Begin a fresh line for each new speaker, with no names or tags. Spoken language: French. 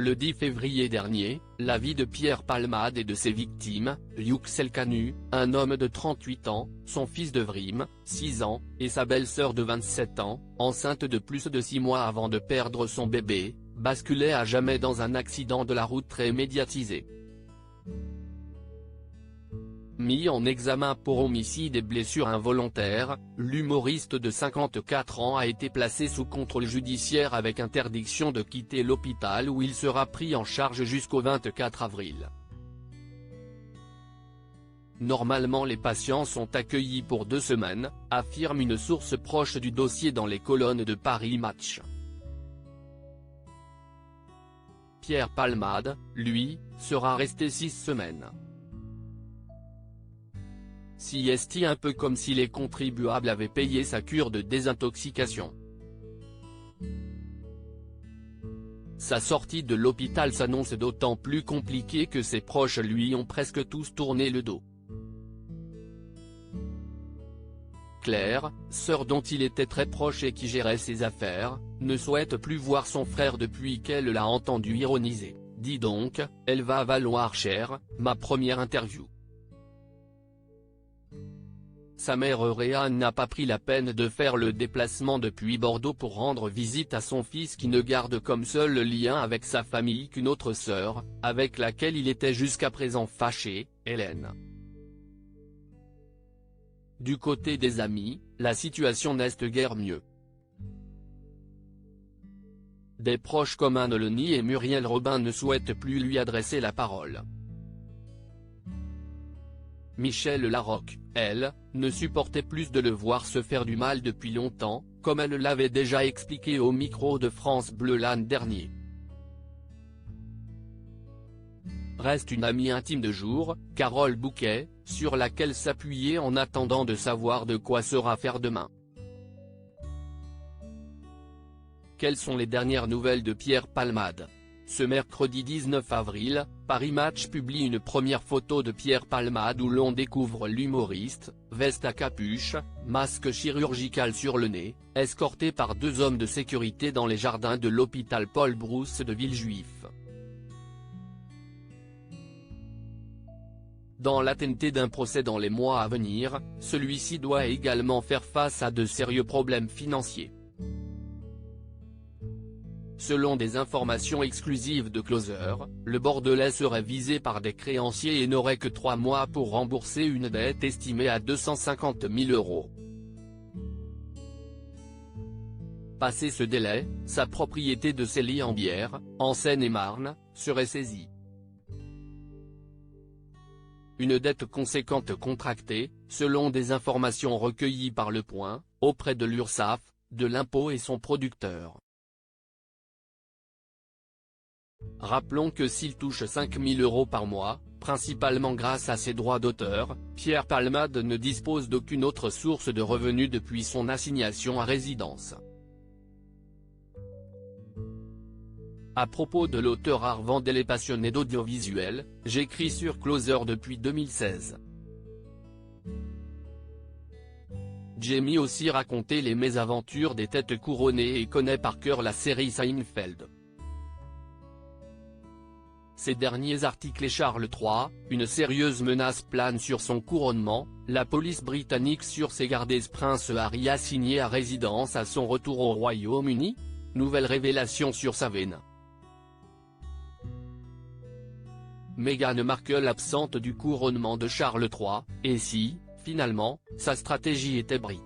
Le 10 février dernier, la vie de Pierre Palmade et de ses victimes, Yüksel Kanu, un homme de 38 ans, son fils de Vrim, 6 ans, et sa belle-sœur de 27 ans, enceinte de plus de 6 mois avant de perdre son bébé, basculait à jamais dans un accident de la route très médiatisé. Mis en examen pour homicide et blessure involontaire, l'humoriste de 54 ans a été placé sous contrôle judiciaire avec interdiction de quitter l'hôpital où il sera pris en charge jusqu'au 24 avril. Normalement les patients sont accueillis pour 2 semaines, affirme une source proche du dossier dans les colonnes de Paris Match. Pierre Palmade, lui, sera resté 6 semaines. C'est un peu comme si les contribuables avaient payé sa cure de désintoxication. Sa sortie de l'hôpital s'annonce d'autant plus compliquée que ses proches lui ont presque tous tourné le dos. Claire, sœur dont il était très proche et qui gérait ses affaires, ne souhaite plus voir son frère depuis qu'elle l'a entendu ironiser. « Dis donc, elle va valoir cher, ma première interview ». Sa mère Réane n'a pas pris la peine de faire le déplacement depuis Bordeaux pour rendre visite à son fils qui ne garde comme seul lien avec sa famille qu'une autre sœur, avec laquelle il était jusqu'à présent fâché, Hélène. Du côté des amis, la situation n'est guère mieux. Des proches comme Anne Leni et Muriel Robin ne souhaitent plus lui adresser la parole. Michel Larocque, elle, ne supportait plus de le voir se faire du mal depuis longtemps, comme elle l'avait déjà expliqué au micro de France Bleu l'an dernier. Reste une amie intime de jour, Carole Bouquet, sur laquelle s'appuyer en attendant de savoir de quoi sera faire demain. Quelles sont les dernières nouvelles de Pierre Palmade ? Ce mercredi 19 avril, Paris Match publie une première photo de Pierre Palmade où l'on découvre l'humoriste, veste à capuche, masque chirurgical sur le nez, escorté par 2 hommes de sécurité dans les jardins de l'hôpital Paul Brousse de Villejuif. Dans l'attente d'un procès dans les mois à venir, celui-ci doit également faire face à de sérieux problèmes financiers. Selon des informations exclusives de Closer, le Bordelais serait visé par des créanciers et n'aurait que 3 mois pour rembourser une dette estimée à 250 000 €. Passé ce délai, sa propriété de Célie-en-Bière, en Seine-et-Marne, serait saisie. Une dette conséquente contractée, selon des informations recueillies par Le Point, auprès de l'URSSAF, de l'impôt et son producteur. Rappelons que s'il touche 5 000 € par mois, principalement grâce à ses droits d'auteur, Pierre Palmade ne dispose d'aucune autre source de revenus depuis son assignation à résidence. À propos de l'auteur art Vandel et passionné d'audiovisuel, j'écris sur Closer depuis 2016. Jamie aussi raconté les mésaventures des têtes couronnées et connaît par cœur la série Seinfeld. Ces derniers articles et Charles III, une sérieuse menace plane sur son couronnement, la police britannique sur ses gardes Prince Harry assigné à résidence à son retour au Royaume-Uni ? Nouvelle révélation sur sa veine. Meghan Markle absente du couronnement de Charles III, et si, finalement, sa stratégie était brique.